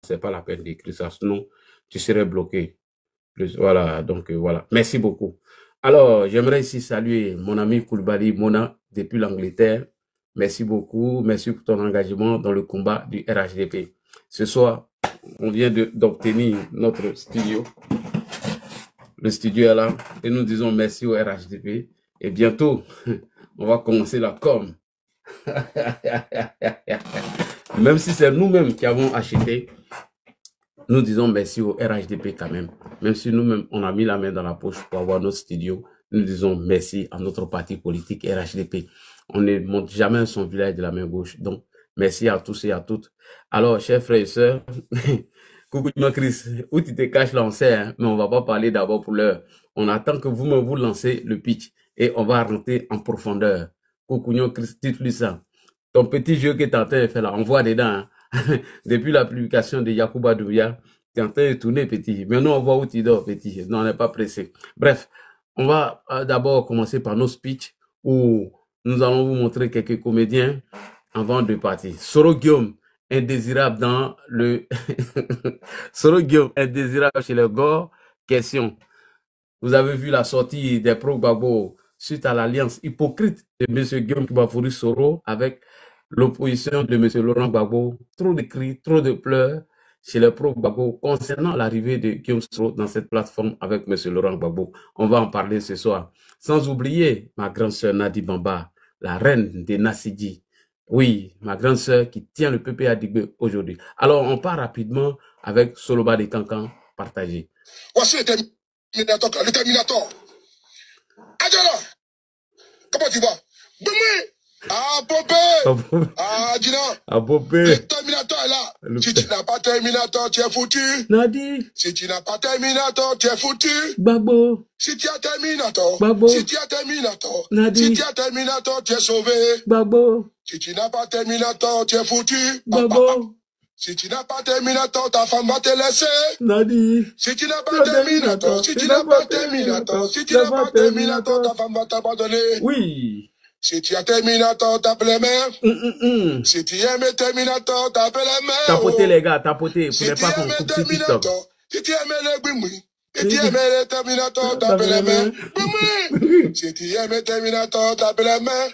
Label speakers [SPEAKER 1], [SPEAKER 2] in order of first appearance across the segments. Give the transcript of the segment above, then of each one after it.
[SPEAKER 1] c'est pas la peine d'écrire ça, sinon tu serais bloqué. Voilà, donc voilà. Merci beaucoup. Alors, j'aimerais ici saluer mon ami Koulibaly Mona depuis l'Angleterre. Merci beaucoup. Merci pour ton engagement dans le combat du RHDP. Ce soir, on vient d'obtenir notre studio. Le studio est là et nous disons merci au RHDP. Et bientôt, on va commencer la com. Même si c'est nous-mêmes qui avons acheté, nous disons merci au RHDP quand même. Même si nous-mêmes, on a mis la main dans la poche pour avoir notre studio, nous disons merci à notre parti politique RHDP. On ne monte jamais son village de la main gauche. Donc, merci à tous et à toutes. Alors, chers frères et sœurs, coucou Chris, où tu te caches là, on sait, hein, mais on va pas parler d'abord pour l'heure. On attend que vous-même vous lancez le pitch et on va rentrer en profondeur. Coucou Chris, dites-lui ça. Ton petit jeu que tu es en train de faire là, on voit dedans, hein. Depuis la publication de Yacouba Doumbia, tu es en train de tourner, petit. Maintenant, on voit où tu dors, petit. Non, on n'est pas pressé. Bref, on va d'abord commencer par nos speeches où nous allons vous montrer quelques comédiens avant de partir. Soro Guillaume, indésirable dans le... Soro Guillaume, indésirable chez le Gore. Question. Vous avez vu la sortie des pro-Gbagbo suite à l'alliance hypocrite de M. Guillaume Kibafouri Soro avec l'opposition de M. Laurent Gbagbo. Trop de cris, trop de pleurs chez les pro-Gbagbo concernant l'arrivée de Guillaume Soro dans cette plateforme avec M. Laurent Gbagbo. On va en parler ce soir. Sans oublier ma grande sœur Nadi Bamba, la reine des Nassidji. Oui, ma grande sœur qui tient le PPA Digbe aujourd'hui. Alors, on part rapidement avec Soloba de Cancan partagé.
[SPEAKER 2] Voici le Terminator. Adjala, comment tu vas? Boumé. Ah, Popé. Ah, Gina.
[SPEAKER 1] Ah, Popé.
[SPEAKER 2] Le Terminator est là. Si tu n'as pas Terminator, tu es foutu.
[SPEAKER 1] Nadi.
[SPEAKER 2] Si tu n'as pas Terminator, tu es foutu.
[SPEAKER 1] Gbagbo.
[SPEAKER 2] Si tu as Terminator.
[SPEAKER 1] Gbagbo.
[SPEAKER 2] Si tu as Terminator.
[SPEAKER 1] Nadi.
[SPEAKER 2] Si tu as Terminator, tu es sauvé.
[SPEAKER 1] Gbagbo.
[SPEAKER 2] Si tu n'as pas Terminator, tu es foutu.
[SPEAKER 1] Gbagbo.
[SPEAKER 2] Si tu n'as pas Terminator, ta femme va te laisser.
[SPEAKER 1] Nadi.
[SPEAKER 2] Si tu n'as pas Terminator, si tu n'as pas Terminator, si tu n'as pas Terminator, ta femme va t'abandonner.
[SPEAKER 1] Oui.
[SPEAKER 2] Si tu as Terminator, tape les mains. Si tu aimes Terminator, tape les mains.
[SPEAKER 1] Tapotez les gars, tapotez.
[SPEAKER 2] Si tu aimes Terminator, si tu aimes les bimouis, si tu aimes les Terminator, tape les mains. Bimouis. Si tu aimes Terminator, tape les mains.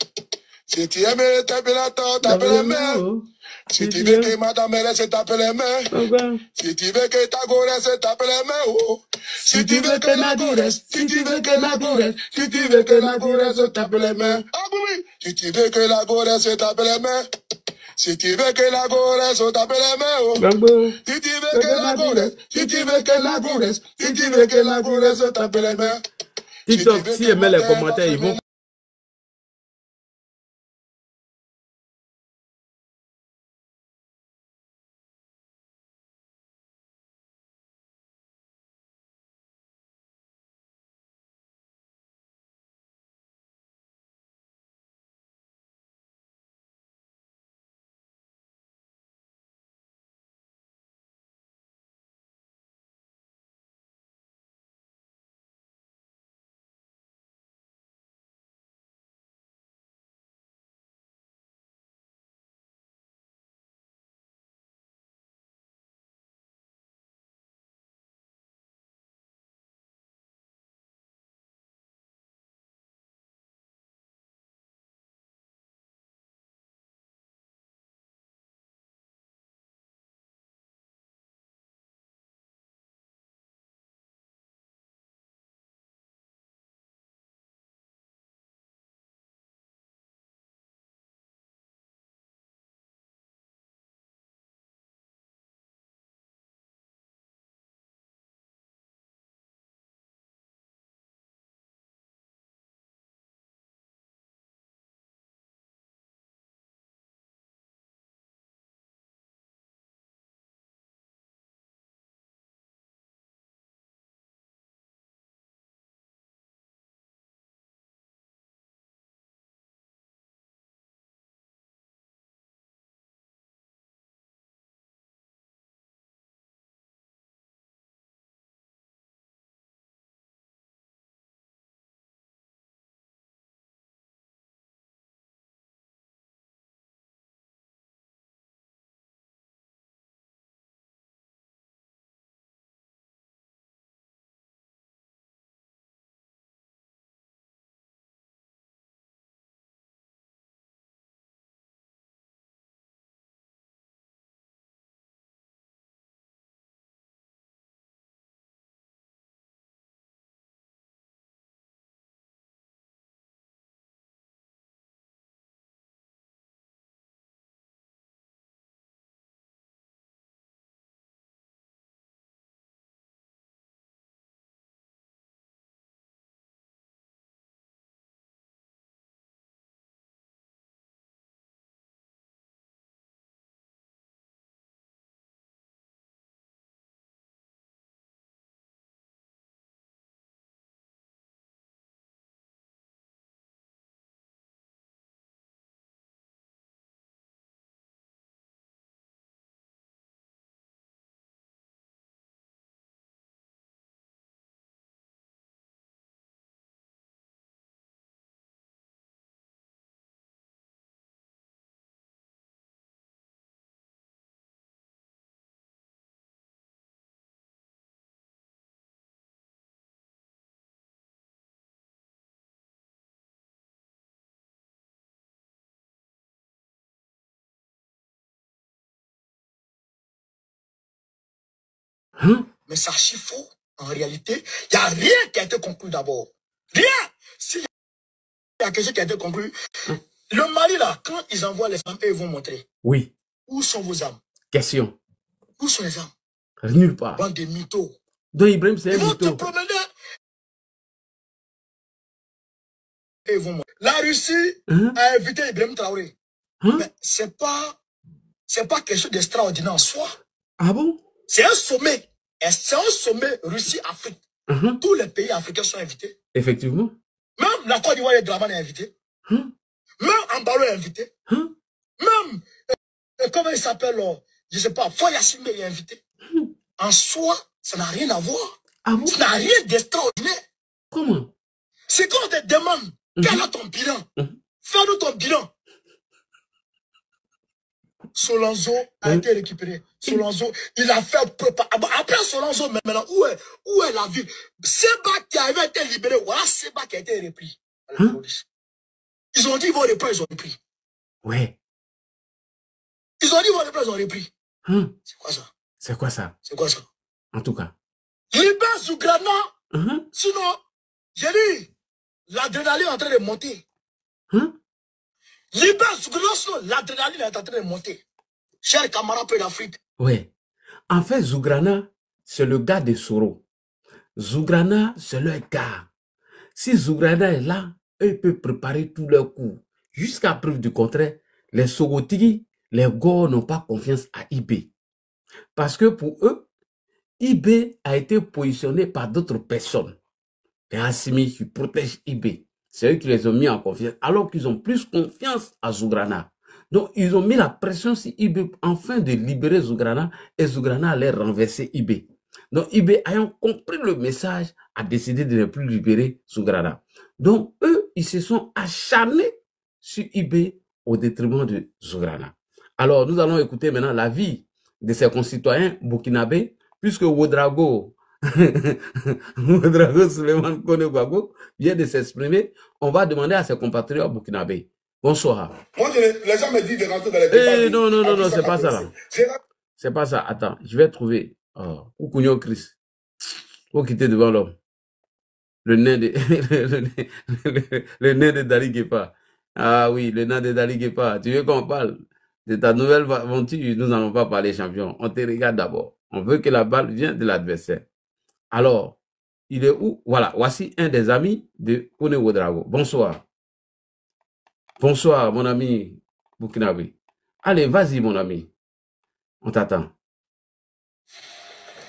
[SPEAKER 2] Si tu aimes les Terminator, tape les mains. Si tu veux que madame elle se tape les mains. Si tu veux que ta gore se tape les mains. Oh. Si tu veux que la gore, si tu veux que la gore, si tu veux que la gore se tape les mains. Ah oui. Si tu veux que la gore se tape les mains. Si tu veux que la gore se tape les mains. Oh. Si tu veux que la gore, si tu veux que la gore, si tu veux que la gore se tape les mains.
[SPEAKER 1] TikTok, si aimez les commentaires, ils vont Hein?
[SPEAKER 2] Mais c'est archi faux. En réalité, il n'y a rien qui a été conclu d'abord. Rien. S'il y a quelque chose qui a été conclu, le Mali, là, quand ils envoient les femmes, eux, ils vont montrer.
[SPEAKER 1] Oui.
[SPEAKER 2] Où sont vos âmes?
[SPEAKER 1] Question.
[SPEAKER 2] Où sont les âmes?
[SPEAKER 1] Nulle part.
[SPEAKER 2] Bande de mythos.
[SPEAKER 1] Donc Ibrahim, c'est un
[SPEAKER 2] mytho. Ils vont
[SPEAKER 1] mytho.
[SPEAKER 2] te promener. Et ils vont montrer. La Russie a invité Ibrahim Traoré. Mais c'est pas quelque chose d'extraordinaire en soi.
[SPEAKER 1] Ah bon?
[SPEAKER 2] C'est un sommet. C'est un sommet Russie-Afrique. Tous les pays africains sont invités.
[SPEAKER 1] Effectivement.
[SPEAKER 2] Même la Côte d'Ivoire et Draman est invité. Même Ambalo est invité. Même, comment il s'appelle, je ne sais pas, Foya Simbe est invité. En soi, ça n'a rien à voir.
[SPEAKER 1] Ah bon?
[SPEAKER 2] Ça n'a rien d'extraordinaire.
[SPEAKER 1] Comment?
[SPEAKER 2] C'est quand on te demande, quel est ton bilan? Fais-nous ton bilan. Solanzo a été récupéré. Solanzo, il a fait préparer. Après Solanzo, maintenant, où est la ville? Seba qui avait été libéré, voilà Seba qui a été repris. Ils ont dit, ils vont reprendre, ils ont repris.
[SPEAKER 1] Ouais.
[SPEAKER 2] Ils ont dit, ils vont reprendre, ils ont repris. C'est quoi ça?
[SPEAKER 1] C'est quoi ça?
[SPEAKER 2] C'est quoi ça?
[SPEAKER 1] En tout cas.
[SPEAKER 2] Libère Zougrana. Sinon, j'ai dit, l'adrénaline est en train de monter. Libère Zougrana, sinon l'adrénaline est en train de monter. Cher camarade peu d'Afrique.
[SPEAKER 1] Ouais. En fait, Zougrana, c'est le gars de Soro. Zougrana, c'est leur gars. Si Zougrana est là, eux peuvent préparer tous leurs coups. Jusqu'à preuve du contraire, les Sorotigi, les Gors n'ont pas confiance à IB. Parce que pour eux, IB a été positionné par d'autres personnes. Les Assimi qui protègent IB. C'est eux qui les ont mis en confiance, alors qu'ils ont plus confiance à Zougrana. Donc, ils ont mis la pression sur IB afin de libérer Zougrana et Zougrana allait renverser IB. Donc, IB, ayant compris le message, a décidé de ne plus libérer Zougrana. Donc, eux, ils se sont acharnés sur IB au détriment de Zougrana. Alors, nous allons écouter maintenant l'avis de ses concitoyens burkinabés, puisque Ouedraogo, Ouedraogo Suleiman Kone-Gbago vient de s'exprimer, on va demander à ses compatriotes burkinabés. Bonsoir.
[SPEAKER 2] Moi, les gens me disent de rentrer dans les débats.
[SPEAKER 1] Non, c'est pas ça là. C'est pas ça. Attends, je vais trouver. Oukounyo Chris. Faut quitter devant l'homme. Le nain de, le nain de Dali Guépa. Ah oui, le nain de Dali Guépa. Tu veux qu'on parle de ta nouvelle aventure? Nous n'allons pas parler champion. On te regarde d'abord. On veut que la balle vienne de l'adversaire. Alors, il est où? Voilà, voici un des amis de Kone Ouedraogo. Bonsoir. Bonsoir, mon ami Burkinabé. Allez, vas-y, mon ami. On t'attend.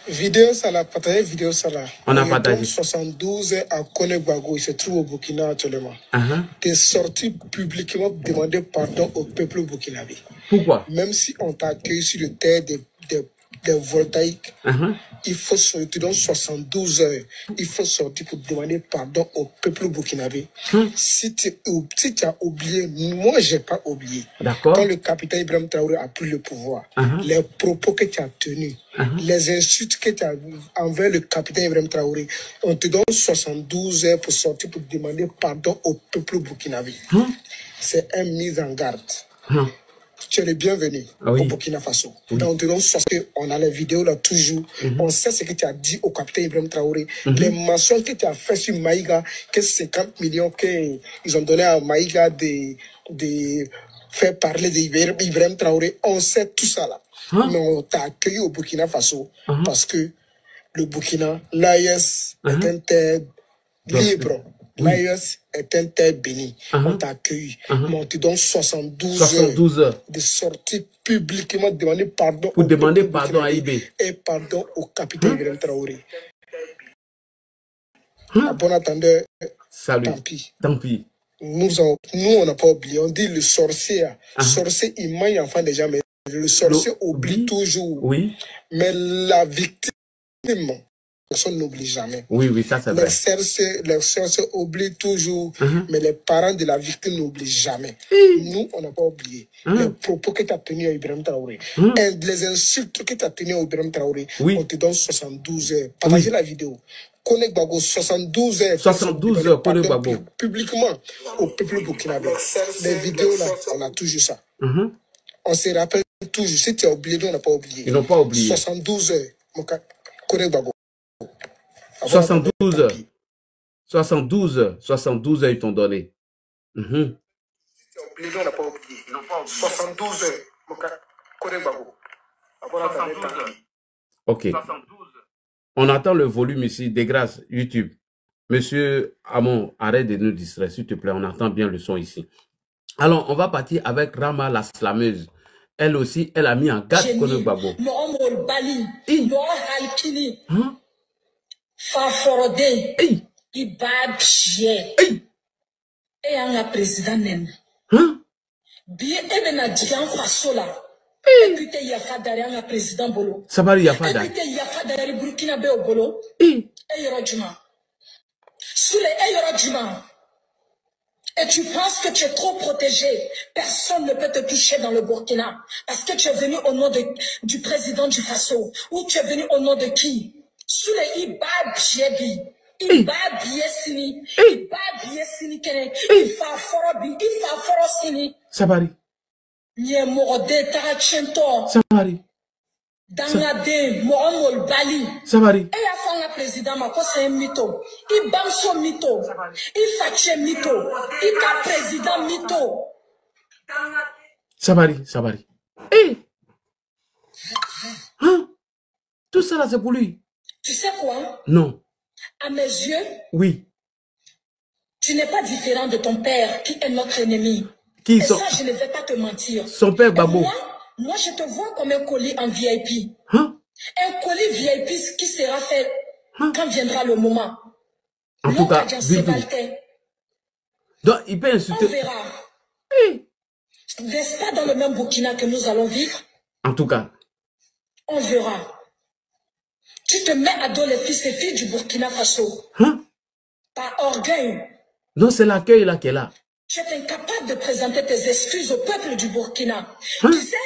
[SPEAKER 2] Vidéo ça l'a partagé, vidéo ça là.
[SPEAKER 1] On a partagé.
[SPEAKER 2] 72 à Kone-Gbago, il se trouve au Burkina actuellement. T'es sorti publiquement pour demander pardon au peuple burkinabé.
[SPEAKER 1] Pourquoi?
[SPEAKER 2] Même si on t'a accueilli sur le terre des voltaïques, il faut sortir dans 72 heures. Il faut sortir pour demander pardon au peuple burkinabé. Si tu as oublié, moi j'ai pas oublié. Quand le capitaine Ibrahim Traoré a pris le pouvoir, les propos que tu as tenus, les insultes que tu as envers le capitaine Ibrahim Traoré, on te donne 72 heures pour sortir pour demander pardon au peuple burkinabé. C'est une mise en garde. Tu es le bienvenu au Burkina Faso. Donc, on a les vidéos là toujours. On sait ce que tu as dit au capitaine Ibrahim Traoré. Les mentions que tu as fait sur Maïga, que 50 millions qu'ils ont donné à Maïga de faire parler d'Ibrahim Traoré. On sait tout ça là. Mais on t'a accueilli au Burkina Faso parce que le Burkina, l'AES est un terre libre. L'AES est un terre béni. On t'a accueilli. Mais on te donne 72 heures de sortir publiquement demander pardon.
[SPEAKER 1] Pour demander pardon à IB.
[SPEAKER 2] Et pardon au capitaine Ibrahim Traoré. À bon attendeur,
[SPEAKER 1] salut. Tant pis.
[SPEAKER 2] Nous, on n'a pas oublié. On dit le sorcier. Sorcier, il mange enfant déjà, mais le sorcier oublie toujours.
[SPEAKER 1] Oui.
[SPEAKER 2] Mais la victime, personne n'oublie jamais.
[SPEAKER 1] Oui, ça c'est vrai.
[SPEAKER 2] Les sorciers oublient toujours, mais les parents de la victime n'oublient jamais. Nous, on n'a pas oublié. Les propos que tu as tenus à Ibrahim Traoré, et les insultes que tu as tenus à Ibrahim Traoré, on te donne 72 heures. Partagez la vidéo. Kone-Gbago, 72 heures.
[SPEAKER 1] 72 heures, Kone-Gbago.
[SPEAKER 2] Publiquement au peuple burkinabé. Les vidéos là, on a toujours ça. On se rappelle toujours. Si tu as oublié, nous, on n'a pas oublié.
[SPEAKER 1] Ils n'ont pas oublié.
[SPEAKER 2] 72 heures.
[SPEAKER 1] 72 heures ils t'ont donné.
[SPEAKER 2] On n'a pas oublié. 72 heures.
[SPEAKER 1] Ok. On attend le volume ici, de grâce, YouTube. Monsieur Amon, arrête de nous distraire, s'il te plaît. On entend bien le son ici. Alors, on va partir avec Rama, la slameuse. Elle aussi, elle a mis en garde Koné Gbagbo. Sabari Yafada.
[SPEAKER 2] Et tu penses que tu es trop protégé. Personne ne peut te toucher dans le Burkina. Parce que tu es venu au nom du président du Faso. Ou tu es venu au nom de qui? Soule Iba Biebi. Iba Biesini. Iba Biesini Kene. Ifa Forobi. Ifa Forosini.
[SPEAKER 1] Sabari.
[SPEAKER 2] Nye Morode Tarachento.
[SPEAKER 1] Sabari.
[SPEAKER 2] Dangade Mohamol Bali.
[SPEAKER 1] Sabari.
[SPEAKER 2] Et la femme la président Mako c'est un mytho. Il bamso mytho. Il fache mytho. Il ka président mytho.
[SPEAKER 1] Sabari, Sabari. Eh! Hein? Tout ça là c'est pour lui.
[SPEAKER 2] Tu sais quoi?
[SPEAKER 1] Non.
[SPEAKER 2] À mes yeux.
[SPEAKER 1] Oui.
[SPEAKER 2] Tu n'es pas différent de ton père qui est notre ennemi.
[SPEAKER 1] Qui
[SPEAKER 2] et
[SPEAKER 1] sont...
[SPEAKER 2] ça je ne vais pas te mentir.
[SPEAKER 1] Son père Babo.
[SPEAKER 2] Moi, je te vois comme un colis en VIP.
[SPEAKER 1] Hein?
[SPEAKER 2] Un colis VIP qui sera fait quand viendra le moment.
[SPEAKER 1] En tout cas, donc, il peut insulter.
[SPEAKER 2] On verra. N'est-ce pas dans le même Burkina que nous allons vivre?
[SPEAKER 1] En tout cas.
[SPEAKER 2] On verra. Tu te mets à dos les fils et filles du Burkina Faso.
[SPEAKER 1] Hein?
[SPEAKER 2] Par orgueil.
[SPEAKER 1] Non, c'est l'accueil là qu'elle a.
[SPEAKER 2] Tu es incapable de présenter tes excuses au peuple du Burkina.
[SPEAKER 1] Hein?
[SPEAKER 2] Tu sais,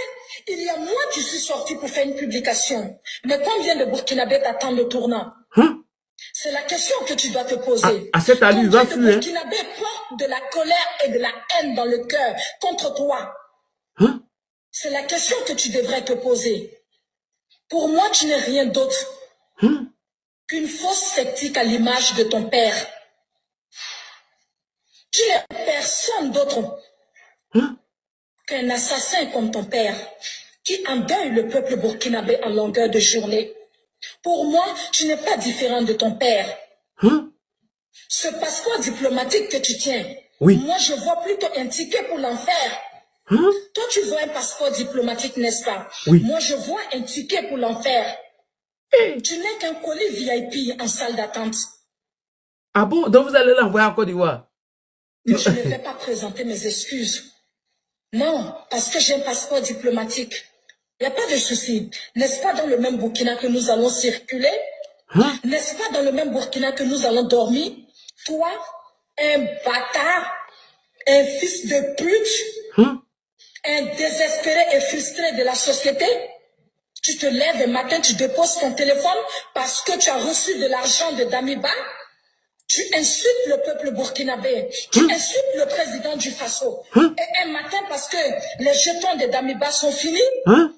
[SPEAKER 2] il y a mois que je suis sorti pour faire une publication. Mais combien de Burkinabés t'attendent le tournant?
[SPEAKER 1] Hein?
[SPEAKER 2] C'est la question que tu dois te poser.
[SPEAKER 1] À cette allure, va fuir.
[SPEAKER 2] Burkinabés portent de la colère et de la haine dans le cœur contre toi.
[SPEAKER 1] Hein?
[SPEAKER 2] C'est la question que tu devrais te poser. Pour moi, tu n'es rien d'autre qu'une fausse sceptique à l'image de ton père. Tu n'es personne d'autre qu'un assassin comme ton père, qui endeuille le peuple burkinabé en longueur de journée. Pour moi, tu n'es pas différent de ton père. Ce passeport diplomatique que tu tiens, moi je vois plutôt un ticket pour l'enfer. Toi tu vois un passeport diplomatique, n'est-ce pas? Moi je vois un ticket pour l'enfer. Tu n'es qu'un colis VIP en salle d'attente.
[SPEAKER 1] Ah bon? Donc vous allez l'envoyer en Côte d'Ivoire?
[SPEAKER 2] Je ne vais pas présenter mes excuses. Non, parce que j'ai un passeport diplomatique. Il n'y a pas de souci. N'est-ce pas dans le même Burkina que nous allons circuler? N'est-ce pas dans le même Burkina que nous allons dormir? Toi, un bâtard, un fils de pute, un désespéré et frustré de la société, tu te lèves le matin, tu déposes ton téléphone parce que tu as reçu de l'argent de Damiba. Tu insultes le peuple burkinabé, tu insultes le président du Faso. Et un matin, parce que les jetons de Damiba sont finis,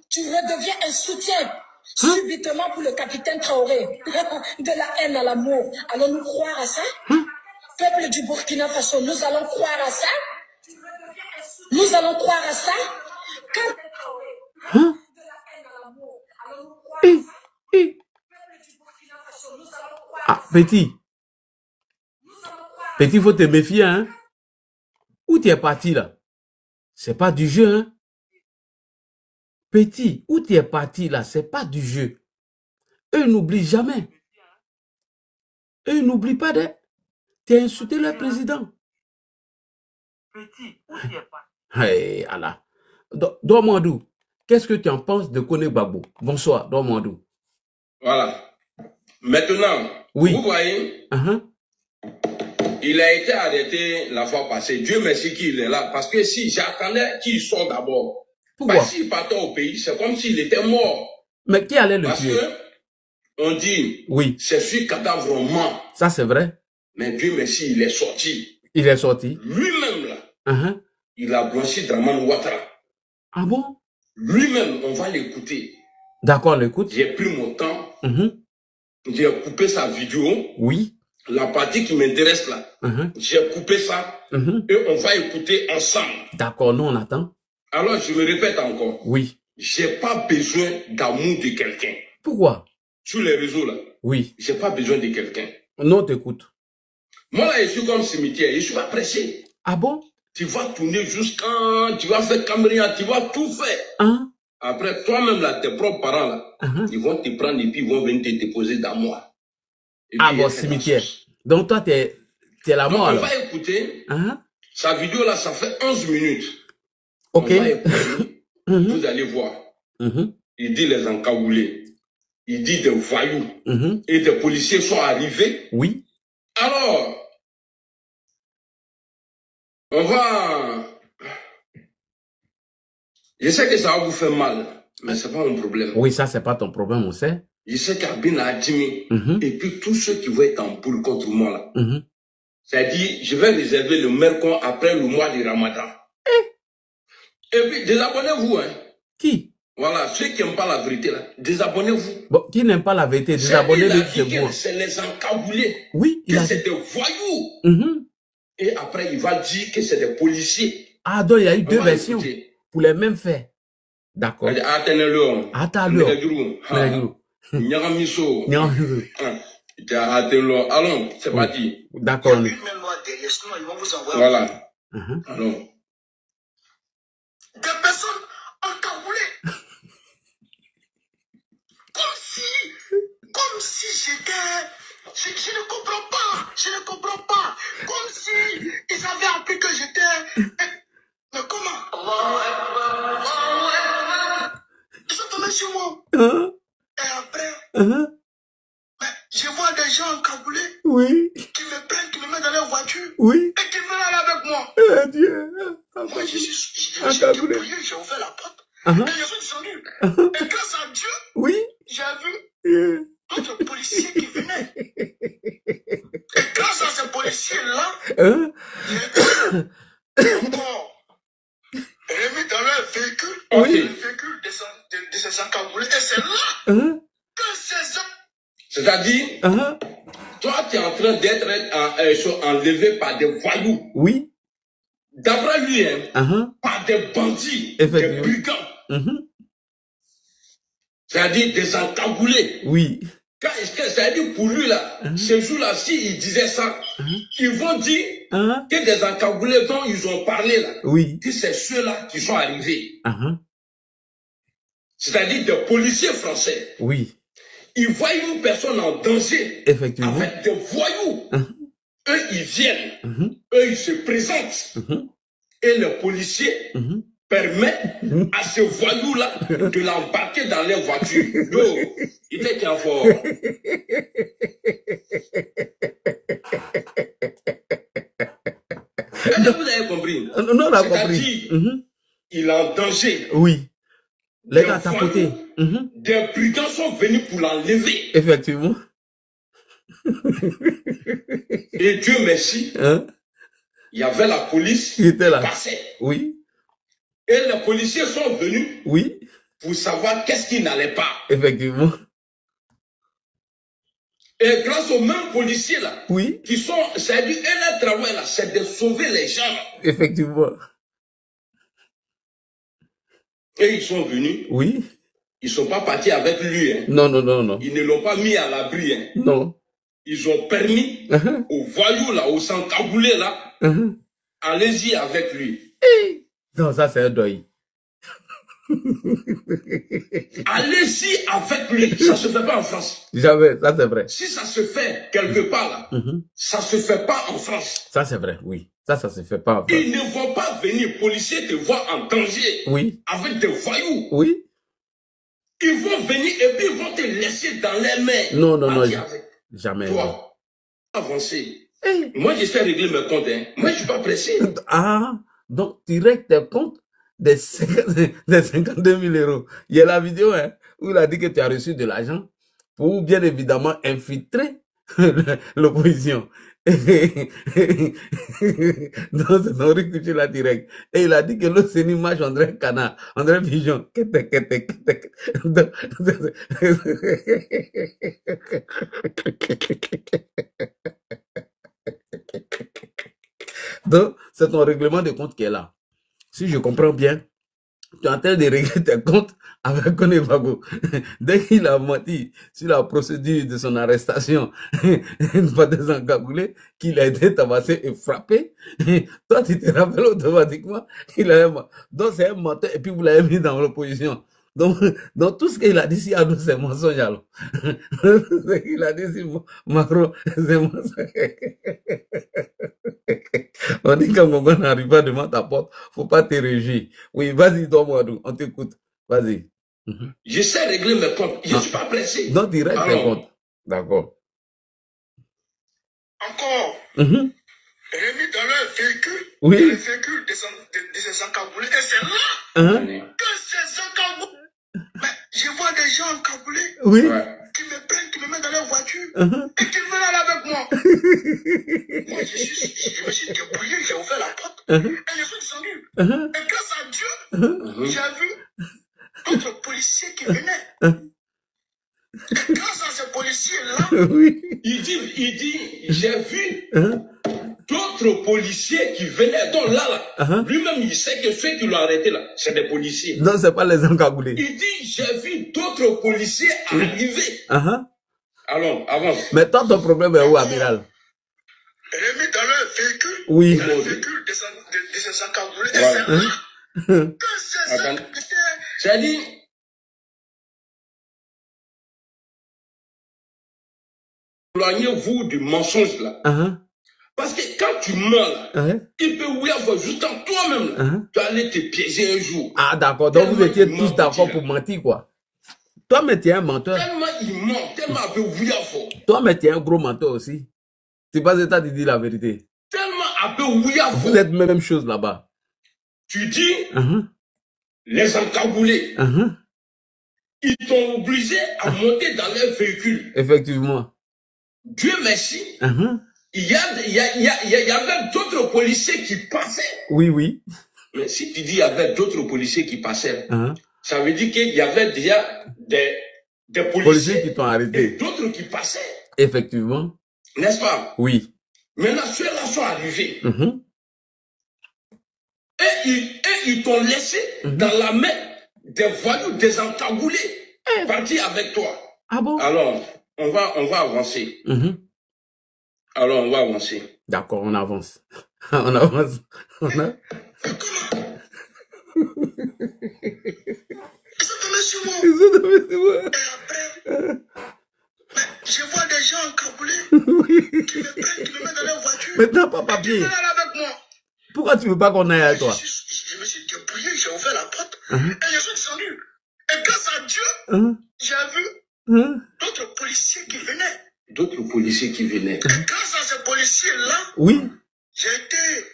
[SPEAKER 2] tu redeviens un soutien subitement pour le capitaine Traoré. De la haine à l'amour. Allons-nous croire à ça? Peuple du Burkina Faso, nous allons croire à ça? Nous allons croire à ça? Quand... De la haine à l'amour. Allons-nous croire à ça? Peuple du Burkina Faso, nous allons croire à ça?
[SPEAKER 1] Petit. Petit, il faut te méfier, hein. Où tu es parti, là? C'est pas du jeu, hein. Petit, où tu es parti, là? C'est pas du jeu. Eux n'oublient jamais. Eux n'oublient pas de... Tu as insulté le président. Petit, où tu es parti? Hey, Allah. Dormandou, qu'est-ce que tu en penses de Koné Gbagbo? Bonsoir, Dormandou.
[SPEAKER 3] Voilà. Maintenant, vous voyez... Il a été arrêté la fois passée. Dieu merci qu'il est là. Parce que si j'attendais qu'il sorte d'abord. Pourquoi? S'il partait au pays, c'est comme s'il était mort.
[SPEAKER 1] Mais qui allait le tuer?
[SPEAKER 3] Parce que on dit, c'est sur cadavre ment.
[SPEAKER 1] Ça c'est vrai.
[SPEAKER 3] Mais Dieu merci, il est sorti.
[SPEAKER 1] Il est sorti.
[SPEAKER 3] Lui-même là, il a blanchi Dramane Ouattara.
[SPEAKER 1] Ah bon?
[SPEAKER 3] Lui-même, on va l'écouter.
[SPEAKER 1] D'accord, on l'écoute.
[SPEAKER 3] J'ai pris mon temps. J'ai coupé sa vidéo.
[SPEAKER 1] Oui.
[SPEAKER 3] La partie qui m'intéresse là. J'ai coupé ça. Et on va écouter ensemble.
[SPEAKER 1] D'accord, nous on attend.
[SPEAKER 3] Alors, je me répète encore.
[SPEAKER 1] Oui.
[SPEAKER 3] J'ai pas besoin d'amour de quelqu'un.
[SPEAKER 1] Pourquoi?
[SPEAKER 3] Sur les réseaux là.
[SPEAKER 1] Oui.
[SPEAKER 3] J'ai pas besoin de quelqu'un.
[SPEAKER 1] Non, t'écoute.
[SPEAKER 3] Moi là, je suis comme cimetière. Je suis pas pressé.
[SPEAKER 1] Ah bon?
[SPEAKER 3] Tu vas tourner jusqu'à... Tu vas faire caméra, tu vas tout faire. Après, toi-même là, tes propres parents là, ils vont te prendre et puis ils vont venir te déposer dans moi.
[SPEAKER 1] Ah bon, cimetière. Donc toi, t'es la mort alors.
[SPEAKER 3] On va écouter. Sa vidéo là, ça fait 11 minutes.
[SPEAKER 1] Ok.
[SPEAKER 3] On va écouter. Vous allez voir. Il dit les encagoulés. Il dit des voyous. Et des policiers sont arrivés.
[SPEAKER 1] Oui.
[SPEAKER 3] Alors, on va... Je sais que ça va vous faire mal, mais c'est pas mon problème.
[SPEAKER 1] Oui, ça, c'est pas ton problème, on sait.
[SPEAKER 3] Je sais qu'Abin a admis. Et puis tous ceux qui vont être en boule contre moi là. C'est-à-dire, je vais réserver le mercon après le mois de Ramadan. Et puis, désabonnez-vous, hein.
[SPEAKER 1] Qui?
[SPEAKER 3] Voilà, ceux qui n'aiment pas la vérité là, désabonnez-vous.
[SPEAKER 1] Bon, qui n'aime pas la vérité, désabonnez-vous, c'est bon.
[SPEAKER 3] C'est les encagoulés.
[SPEAKER 1] Oui,
[SPEAKER 3] que c'est des voyous. Et après, il va dire que c'est des policiers.
[SPEAKER 1] Ah, donc il y a eu deux versions pour les mêmes faits. D'accord.
[SPEAKER 3] Attends-le.
[SPEAKER 1] Attends-le.
[SPEAKER 3] Allons, c'est parti.
[SPEAKER 1] D'accord.
[SPEAKER 3] Voilà. Allons.
[SPEAKER 2] Des personnes encagoulées. Comme si j'étais... Je ne comprends pas. Je ne comprends pas. Comme si ils avaient appris que j'étais... Mais comment? Ils sont tombés sur moi. Et après... Mais je vois des gens encagoulés.
[SPEAKER 1] Oui.
[SPEAKER 2] Qui me prennent, qui me mettent dans leur voiture.
[SPEAKER 1] Oui.
[SPEAKER 2] Et qui veulent aller avec moi.
[SPEAKER 1] Dieu.
[SPEAKER 2] Moi, j'ai débrouillé, j'ai ouvert la porte. Et je suis descendu. Et grâce à Dieu,
[SPEAKER 1] oui.
[SPEAKER 2] J'ai vu d'autres policiers qui venaient. Et grâce à ces policiers-là, j'ai encore remis dans leur véhicule, le véhicule de ces encagoulés. Et c'est là que ces hommes...
[SPEAKER 3] C'est-à-dire, toi, tu es en train d'être enlevé par des voyous.
[SPEAKER 1] Oui.
[SPEAKER 3] D'après lui, par des bandits, des brigands. C'est-à-dire des encagoulés.
[SPEAKER 1] Oui.
[SPEAKER 3] C'est-à-dire pour lui, là, ce jour-là, s'il disait ça, ils vont dire que des encagoulés dont ils ont parlé, là, que c'est ceux-là qui sont arrivés. C'est-à-dire des policiers français.
[SPEAKER 1] Oui.
[SPEAKER 3] Ils voient une personne en danger.
[SPEAKER 1] Effectivement.
[SPEAKER 3] Avec des voyous. Eux, ils viennent. Eux, ils se présentent. Et les policiers permettent à ce voyou-là de l'embarquer dans leur voiture. Yo, il était bien fort. Est-ce que vous avez compris?
[SPEAKER 1] Non, on a compris.
[SPEAKER 3] Il est en danger.
[SPEAKER 1] Oui. Les gars tapotés.
[SPEAKER 3] Des brigands sont venus pour l'enlever.
[SPEAKER 1] Effectivement.
[SPEAKER 3] Et Dieu merci, il y avait la police
[SPEAKER 1] qui était là.
[SPEAKER 3] Passait.
[SPEAKER 1] Oui.
[SPEAKER 3] Et les policiers sont venus pour savoir qu'est-ce qui n'allait pas.
[SPEAKER 1] Effectivement.
[SPEAKER 3] Et grâce aux mêmes policiers là, qui sont, c'est-à-dire, leur travail là, c'est de sauver les gens.
[SPEAKER 1] Effectivement.
[SPEAKER 3] Et ils sont venus.
[SPEAKER 1] Oui.
[SPEAKER 3] Ils ne sont pas partis avec lui.
[SPEAKER 1] Non, non, non, non.
[SPEAKER 3] Ils ne l'ont pas mis à l'abri.
[SPEAKER 1] Non.
[SPEAKER 3] Ils ont permis aux voyous là, aux encagoulés là, allez-y avec lui.
[SPEAKER 1] Non, ça c'est un deuil.
[SPEAKER 3] Allez-y avec lui. Ça ne se fait pas en France.
[SPEAKER 1] Jamais, ça c'est vrai.
[SPEAKER 3] Si ça se fait quelque part là, ça ne se fait pas en France.
[SPEAKER 1] Ça c'est vrai, oui. Ça se fait pas en France.
[SPEAKER 3] Ils ne vont pas venir, policiers te voient en danger. Avec des voyous.
[SPEAKER 1] Oui.
[SPEAKER 3] Ils vont venir et puis ils vont te laisser dans les mains.
[SPEAKER 1] Non, non, non. Jamais.
[SPEAKER 3] Toi, avancer. Moi, je sais régler mes comptes. Moi, je ne suis pas pressé.
[SPEAKER 1] Ah, donc tu règles tes comptes des 52 000 euros. Il y a la vidéo où il a dit que tu as reçu de l'argent pour bien évidemment infiltrer l'opposition. Donc, c'est son recruté là direct. Et il a dit que l'autre, c'est une image, on dirait un canard, on dirait un pigeon. Donc, c'est ton règlement de compte qui est là. Si je comprends bien, tu es en train de régler tes comptes avec Konevago. Dès qu'il a menti sur la procédure de son arrestation, une fois désencagoulé, qu'il a été tabassé et frappé, toi, tu te rappelles automatiquement qu'il a un... Donc, c'est un menteur et puis vous l'avez mis dans l'opposition. Donc, tout ce qu'il a dit ici à nous, c'est mensonge alors. Ce qu'il a dit ici, Macron, c'est mensonge. On dit quand on n'arrive pas devant ta porte, faut pas te réjouir. Oui, vas-y, donne-moi, on t'écoute. Vas-y.
[SPEAKER 3] Je sais régler mes comptes. Je ne suis pas pressé.
[SPEAKER 1] Non, direct tes comptes. D'accord.
[SPEAKER 2] Encore. Remis dans leur véhicule.
[SPEAKER 1] Oui.
[SPEAKER 2] Dans le véhicule de ces encagoulés. Et c'est là que ces encagoulés. Mais je vois des gens encagoulés.
[SPEAKER 1] Oui.
[SPEAKER 2] Qui me prennent, qui me mettent dans leur voiture. Et qui veulent aller avec moi. Moi, je me suis débrouillé, j'ai ouvert la porte. Et je suis descendu. Et grâce à Dieu, j'ai vu d'autres policiers qui venaient. Et grâce à ces policiers-là,
[SPEAKER 3] il dit, j'ai vu d'autres policiers qui venaient. Donc là, lui-même, il sait que ceux qui l'ont arrêté là, c'est des policiers.
[SPEAKER 1] Non, c'est pas les encagoulés.
[SPEAKER 3] Il dit, j'ai vu d'autres policiers arriver. Alors, avance.
[SPEAKER 1] Mais toi, ton problème est où, amiral?
[SPEAKER 2] Remis dans leur véhicule.
[SPEAKER 1] Oui.
[SPEAKER 2] Dans le véhicule de ces encagoulés. Et c'est là que ces encagoulés.
[SPEAKER 3] C'est-à-dire, éloignez-vous du mensonge là. Parce que quand tu mens là, il peut oui avoir juste en toi-même là. Tu allais te piéger un jour.
[SPEAKER 1] Ah d'accord, donc vous étiez tous d'accord pour mentir quoi. Toi mais tu es un menteur.
[SPEAKER 3] Tellement il ment, tellement il peut oui avoir.
[SPEAKER 1] Toi mais tu es un gros menteur aussi. Tu pas état de dire la vérité.
[SPEAKER 3] Tellement il peut oui avoir.
[SPEAKER 1] Vous êtes même chose là-bas.
[SPEAKER 3] Tu dis, les encagoulés, ils t'ont obligé à monter dans leur véhicule.
[SPEAKER 1] Effectivement.
[SPEAKER 3] Dieu merci. Il y avait d'autres policiers qui passaient.
[SPEAKER 1] Oui, oui.
[SPEAKER 3] Mais si tu dis il y avait d'autres policiers qui passaient, ça veut dire qu'il y avait déjà des policiers
[SPEAKER 1] qui t'ont arrêté.
[SPEAKER 3] D'autres qui passaient.
[SPEAKER 1] Effectivement.
[SPEAKER 3] N'est-ce pas?
[SPEAKER 1] Oui.
[SPEAKER 3] Maintenant, ceux-là sont arrivés. Et ils t'ont laissé dans la main des voyous, des encagoulés, partir avec toi.
[SPEAKER 1] Ah bon?
[SPEAKER 3] Alors, on va avancer. Alors, on va avancer.
[SPEAKER 1] D'accord, on avance. On avance. On a...
[SPEAKER 2] Ils sont tombés sur moi. Et après, je vois des gens encagoulés qui me prennent, qui me mettent dans leur voiture.
[SPEAKER 1] Mais t'as pas papier.
[SPEAKER 2] Ils veulent aller avec moi.
[SPEAKER 1] Pourquoi tu veux pas qu'on aille avec toi?
[SPEAKER 2] Je me suis débrouillé, j'ai ouvert la porte et je suis descendu. Et grâce à Dieu, j'ai vu d'autres policiers qui venaient.
[SPEAKER 3] D'autres policiers qui venaient.
[SPEAKER 2] Et grâce à ces policiers-là, j'ai été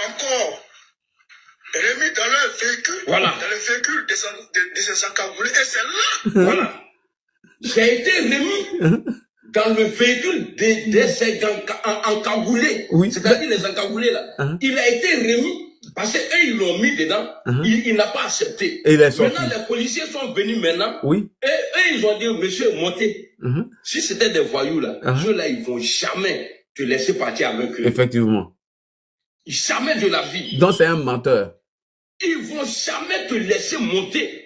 [SPEAKER 2] encore remis dans leur véhicule, dans le véhicule de ces encagoulés. Et c'est là.
[SPEAKER 3] Voilà. J'ai été remis dans le véhicule de ces encagoulés. C'est-à-dire les encagoulés là. Il a été remis parce qu'eux ils l'ont mis dedans. Il n'a pas accepté.
[SPEAKER 1] Et il est sorti.
[SPEAKER 3] Maintenant les policiers sont venus maintenant. Et eux ils ont dit monsieur montez. Si c'était des voyous là, ceux-là ils vont jamais te laisser partir avec eux.
[SPEAKER 1] Effectivement.
[SPEAKER 3] Jamais de la vie.
[SPEAKER 1] Donc c'est un menteur.
[SPEAKER 3] Ils vont jamais te laisser monter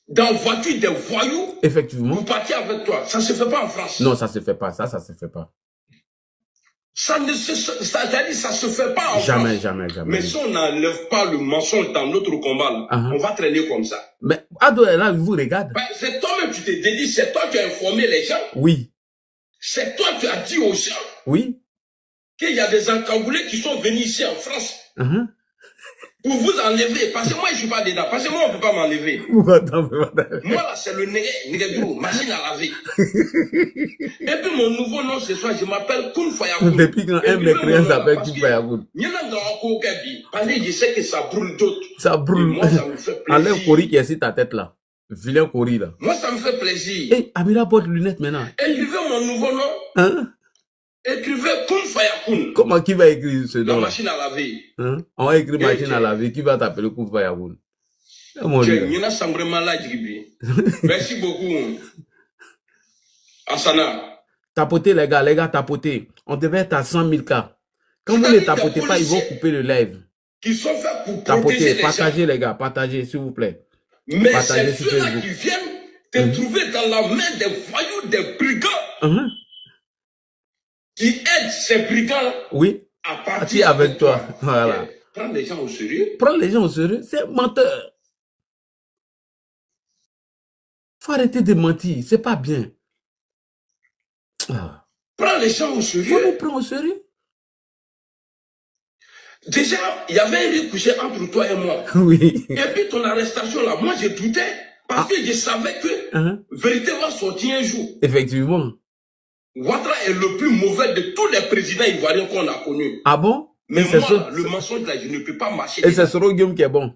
[SPEAKER 3] dans la voiture des voyous.
[SPEAKER 1] Effectivement.
[SPEAKER 3] Pour partir avec toi. Ça se fait pas en France.
[SPEAKER 1] Non, ça se fait pas. Ça se fait pas.
[SPEAKER 3] Ça se fait pas en
[SPEAKER 1] jamais,
[SPEAKER 3] France.
[SPEAKER 1] Jamais.
[SPEAKER 3] Mais si on n'enlève pas le mensonge dans notre combat, là, on va traîner comme ça.
[SPEAKER 1] Mais Ado est là, il vous regarde.
[SPEAKER 3] C'est toi-même, tu t'es dédié, c'est toi qui as informé les gens.
[SPEAKER 1] Oui.
[SPEAKER 3] C'est toi qui as dit aux gens.
[SPEAKER 1] Oui.
[SPEAKER 3] Qu'il y a des encagoulés qui sont venus ici en France. Pour vous enlever. Parce que moi, je ne suis pas dedans. Parce que moi, on ne peut pas m'enlever. Moi, là, c'est le Négué, machine à laver. Et puis, mon nouveau nom, ce soir, je m'appelle Koun Fayakoun.
[SPEAKER 1] Depuis quand un mes clients s'appelle Koun Fayakoun.
[SPEAKER 3] Parce que je sais que ça brûle d'autres.
[SPEAKER 1] Ça brûle.
[SPEAKER 3] Moi, ça me fait plaisir.
[SPEAKER 1] Enlève Kori qui est sur ta tête, là. Vilain Kori, là.
[SPEAKER 3] Moi, ça me fait plaisir.
[SPEAKER 1] Amira porte lunettes maintenant.
[SPEAKER 3] Écrivez mon nouveau nom. Écrivez Kun Fayakun.
[SPEAKER 1] Comment qui va écrire ce nom?
[SPEAKER 3] La machine à laver.
[SPEAKER 1] Hein? On va écrire machine à laver. Qui va t'appeler Kun Fayakun?
[SPEAKER 3] Merci beaucoup. Asana.
[SPEAKER 1] Tapotez les gars, tapotez. On devait être à 100 000 cas. Quand vous ne tapotez pas, ils vont couper le live.
[SPEAKER 3] Qui sont faits pour
[SPEAKER 1] tapotez, partagez les gars, partagez s'il vous plaît.
[SPEAKER 3] Mais c'est ceux-là qui viennent te trouver dans la main des voyous, des brigands, qui aident ces brigands à partir
[SPEAKER 1] avec toi. Voilà.
[SPEAKER 3] Prendre les gens au sérieux.
[SPEAKER 1] Prendre les gens au sérieux, c'est menteur. Faut arrêter de mentir, c'est pas bien.
[SPEAKER 3] Prends les gens au sérieux.
[SPEAKER 1] Faut nous prendre au sérieux.
[SPEAKER 3] Déjà, il y avait un lit couché entre toi et moi.
[SPEAKER 1] Oui.
[SPEAKER 3] Et puis ton arrestation là, moi je doutais. Parce que je savais que vérité va sortir un jour.
[SPEAKER 1] Effectivement.
[SPEAKER 3] Ouattara est le plus mauvais de tous les présidents ivoiriens qu'on a connus.
[SPEAKER 1] Ah bon?
[SPEAKER 3] Mais moi, le mensonge là, je ne peux pas marcher.
[SPEAKER 1] Et c'est Soro Guillaume qui est bon.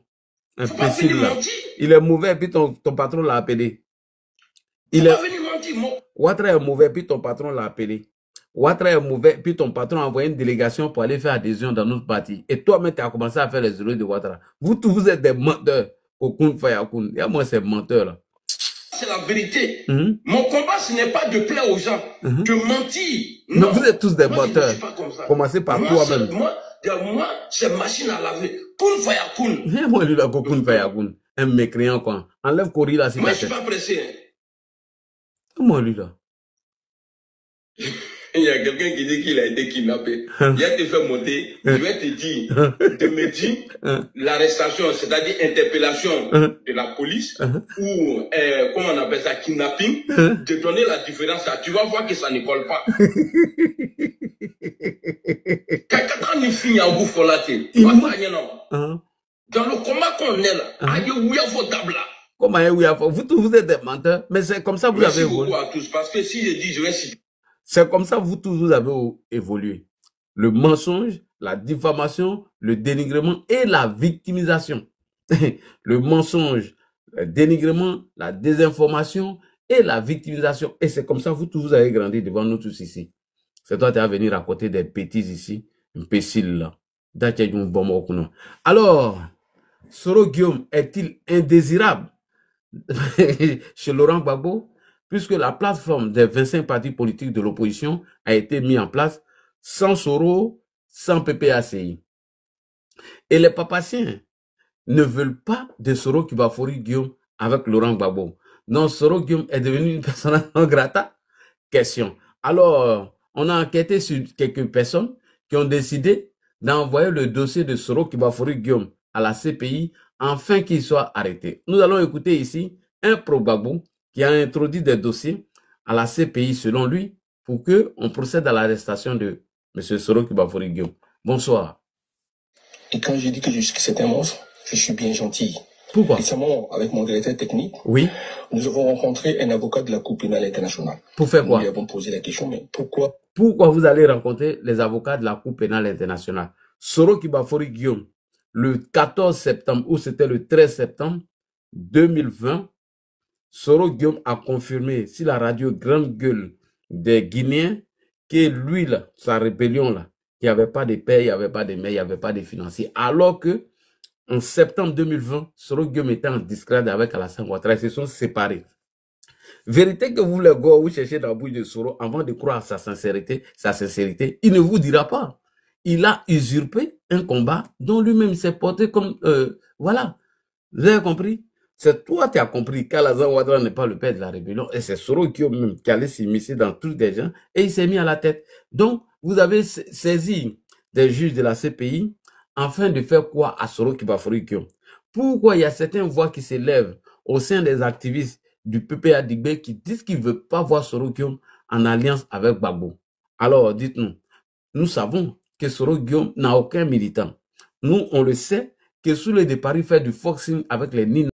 [SPEAKER 1] Imbécile là. Il est mauvais, puis ton patron l'a appelé. Il est venu mentir, moi. Ouattara est mauvais, puis ton patron l'a appelé. Ouattara est mauvais, puis ton patron a envoyé une délégation pour aller faire adhésion dans notre parti. Et toi-même, tu as commencé à faire les erreurs de Ouattara. Vous tous, vous êtes des menteurs. Okun Fayakun. Et moi, c'est menteur là.
[SPEAKER 3] C'est la vérité. Mon combat, ce n'est pas de plaire aux gens, de mentir.
[SPEAKER 1] Non, vous êtes tous des menteurs. Commencez par toi-même.
[SPEAKER 3] Moi, c'est machine à laver. Kun Fayakun.
[SPEAKER 1] Mais moi, lui, là, Kun Fayakun. Un mécréant, quoi. Enlève Kori là,
[SPEAKER 3] moi, je suis pas pressé.
[SPEAKER 1] Moi, lui, là.
[SPEAKER 3] Il y a quelqu'un qui dit qu'il a été kidnappé. Il a été fait monter. Je vais te dire, de me dire l'arrestation, c'est-à-dire interpellation de la police, ou, comment on appelle ça, kidnapping, de donner la différence là. Tu vas voir que ça ne colle pas. Quand on finit à vous folater, tu vas gagner non. Dans le combat qu'on est là, aïe, où il y a vos tables là.
[SPEAKER 1] Comment vous êtes des menteurs, mais c'est comme ça que vous avez évolué.
[SPEAKER 3] Merci beaucoup à tous, parce que si je dis, je vais citer.
[SPEAKER 1] C'est comme ça que vous tous, vous avez évolué. Le mensonge, la diffamation, le dénigrement et la victimisation. Le mensonge, le dénigrement, la désinformation et la victimisation. Et c'est comme ça que vous tous, vous avez grandi devant nous tous ici. C'est toi qui vas venir raconter des bêtises ici, imbécile là. Alors, Soro Guillaume est-il indésirable chez Laurent Gbagbo? Puisque la plateforme des 25 partis politiques de l'opposition a été mise en place sans Soro, sans PPACI. Et les papaciens ne veulent pas de Soro Kibafori Guillaume avec Laurent Gbagbo. Donc Soro Guillaume est devenu une personne non grata? Question. Alors, on a enquêté sur quelques personnes qui ont décidé d'envoyer le dossier de Soro Kibafori Guillaume à la CPI afin qu'il soit arrêté. Nous allons écouter ici un pro-Gbagbo qui a introduit des dossiers à la CPI selon lui pour qu'on procède à l'arrestation de M. Soro Kibafori Guillaume. Bonsoir.
[SPEAKER 4] Et quand j'ai dit que c'est un monstre, je suis bien gentil.
[SPEAKER 1] Pourquoi?
[SPEAKER 4] Récemment, avec mon directeur technique, nous avons rencontré un avocat de la Cour pénale internationale.
[SPEAKER 1] Pour faire quoi?
[SPEAKER 4] Nous lui avons posé la question, mais pourquoi?
[SPEAKER 1] Pourquoi vous allez rencontrer les avocats de la Cour pénale internationale? Soro Kibafori Guillaume, le 14 septembre, ou c'était le 13 septembre 2020, Soro Guillaume a confirmé sur la radio Grande Gueule des Guinéens que lui, là, sa rébellion, là, il n'y avait pas de paix, il n'y avait pas de mère, il n'y avait pas de financiers. Alors que, en septembre 2020, Soro Guillaume était en disgrâce avec Alassane Ouattara, ils se sont séparés. Vérité que vous, les gars, vous cherchez dans la bouche de Soro, avant de croire à sa sincérité, il ne vous dira pas. Il a usurpé un combat dont lui-même s'est porté comme, voilà. Vous avez compris? C'est toi qui as compris qu'Alassane Ouattara n'est pas le père de la rébellion et c'est Soro Guillaume même qui allait s'immiscer dans tous les gens et il s'est mis à la tête. Donc, vous avez saisi des juges de la CPI afin de faire quoi à Soro Kibafori Guillaume? Pourquoi il y a certaines voix qui s'élèvent au sein des activistes du PPA Digbe qui disent qu'ils ne veulent pas voir Soro Guillaume en alliance avec Gbagbo? Alors, dites-nous, nous savons que Soro Guillaume n'a aucun militant. Nous, on le sait que sous le départ, il fait du foxing avec les Nina.